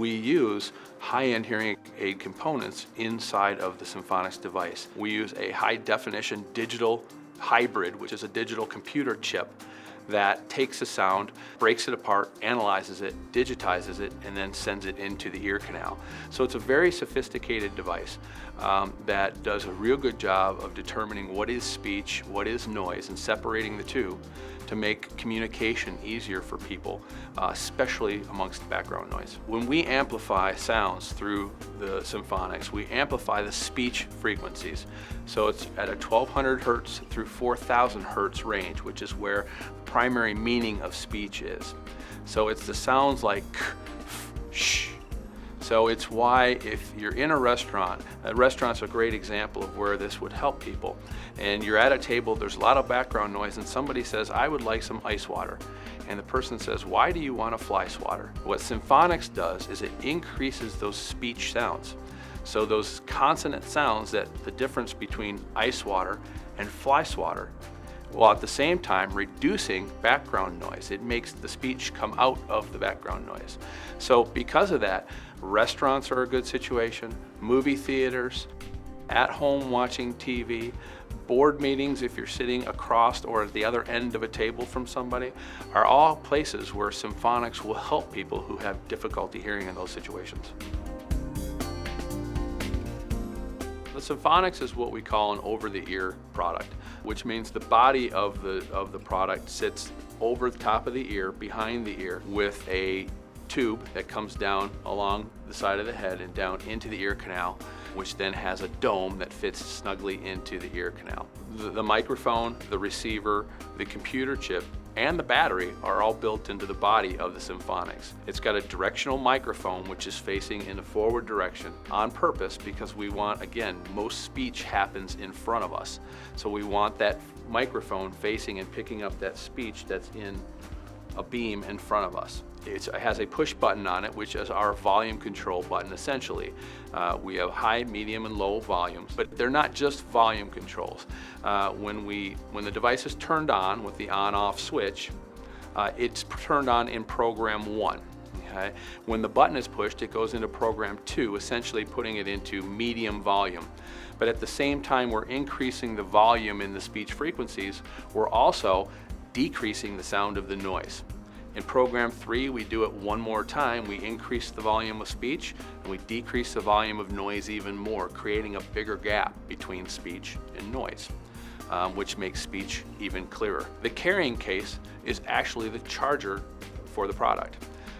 we use high-end hearing aid components inside of the Symphonix device. We use a high-definition digital hybrid, which is a digital computer chip that takes the sound, breaks it apart, analyzes it, digitizes it, and then sends it into the ear canal. So it's a very sophisticated device that does a real good job of determining what is speech, what is noise, and separating the two to make communication easier for people, especially amongst background noise. When we amplify sounds through the Symphonix, we amplify the speech frequencies. So it's at a 1200 hertz through 4000 hertz range, which is where the primary meaning of speech is. So it's the sounds like k, f, sh. So it's why if you're in a restaurant's a great example of where this would help people. And you're at a table, there's a lot of background noise, and somebody says, I would like some ice water. And the person says, why do you want a fly swatter? What Symphonix does is it increases those speech sounds. So those consonant sounds, that the difference between ice water and fly swatter, while at the same time reducing background noise. It makes the speech come out of the background noise. So because of that, restaurants are a good situation, movie theaters, at home watching TV, board meetings if you're sitting across or at the other end of a table from somebody, are all places where Symphonix will help people who have difficulty hearing in those situations. The Symphonix is what we call an over-the-ear product, which means the body of the product sits over the top of the ear, behind the ear, with a tube that comes down along the side of the head and down into the ear canal, which then has a dome that fits snugly into the ear canal. The microphone, the receiver, the computer chip, and the battery are all built into the body of the Symphonix. It's got a directional microphone which is facing in the forward direction on purpose because we want, again, most speech happens in front of us. So we want that microphone facing and picking up that speech that's in a beam in front of us. It has a push button on it, which is our volume control button essentially. We have high, medium, and low volumes, but they're not just volume controls. When the device is turned on with the on-off switch, it's turned on in program 1. Okay? When the button is pushed, it goes into program 2, essentially putting it into medium volume. But at the same time we're increasing the volume in the speech frequencies, we're also decreasing the sound of the noise. In program 3, we do it one more time. We increase the volume of speech and we decrease the volume of noise even more, creating a bigger gap between speech and noise, which makes speech even clearer. The carrying case is actually the charger for the product.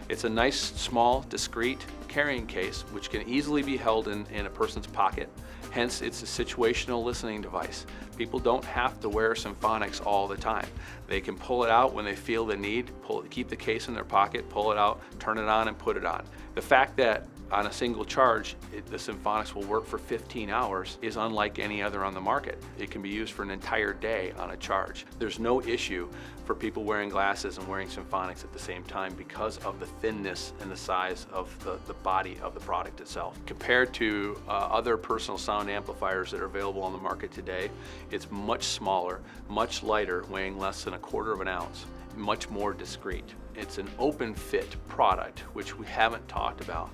It's a nice, small, discreet carrying case which can easily be held in a person's pocket. Hence, it's a situational listening device. People don't have to wear Symphonix all the time. They can pull it out when they feel the need, keep the case in their pocket, pull it out, turn it on, and put it on. The fact that on a single charge, the Symphonix will work for 15 hours is unlike any other on the market. It can be used for an entire day on a charge. There's no issue for people wearing glasses and wearing Symphonix at the same time because of the thinness and the size of the body of the product itself. Compared to other personal sound amplifiers that are available on the market today, it's much smaller, much lighter, weighing less than 1/4 of an ounce, much more discreet. It's an open fit product, which we haven't talked about.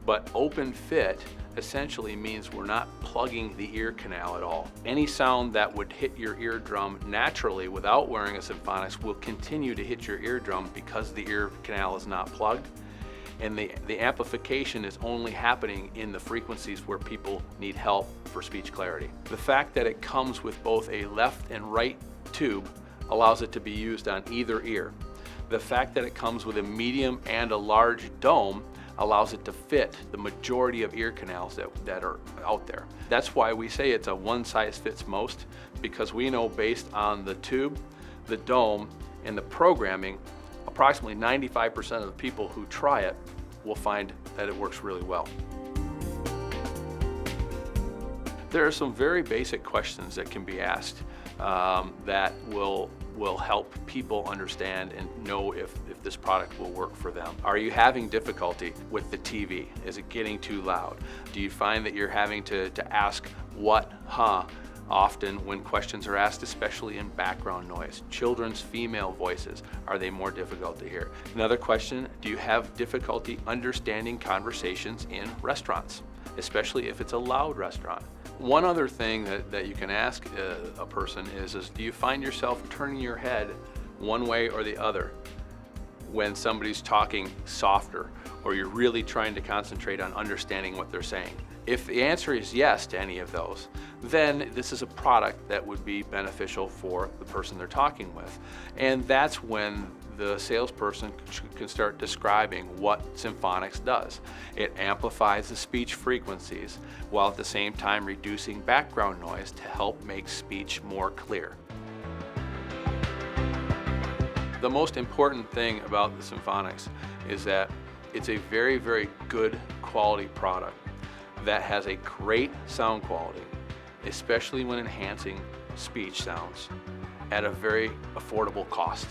But open fit essentially means we're not plugging the ear canal at all. Any sound that would hit your eardrum naturally without wearing a Symphonix will continue to hit your eardrum because the ear canal is not plugged. And the amplification is only happening in the frequencies where people need help for speech clarity. The fact that it comes with both a left and right tube allows it to be used on either ear. The fact that it comes with a medium and a large dome allows it to fit the majority of ear canals that are out there. That's why we say it's a one size fits most, because we know based on the tube, the dome, and the programming, approximately 95% of the people who try it will find that it works really well. There are some very basic questions that can be asked that will help people understand and know if this product will work for them. Are you having difficulty with the TV? Is it getting too loud? Do you find that you're having to ask what, huh, Often when questions are asked, especially in background noise, children's female voices, are they more difficult to hear? Another question, do you have difficulty understanding conversations in restaurants, especially if it's a loud restaurant? One other thing that you can ask a person is do you find yourself turning your head one way or the other when somebody's talking softer, or you're really trying to concentrate on understanding what they're saying? If the answer is yes to any of those, then this is a product that would be beneficial for the person they're talking with. And that's when the salesperson can start describing what Symphonix does. It amplifies the speech frequencies while at the same time reducing background noise to help make speech more clear. The most important thing about the Symphonix is that it's a very, very good quality product that has a great sound quality, especially when enhancing speech sounds at a very affordable cost.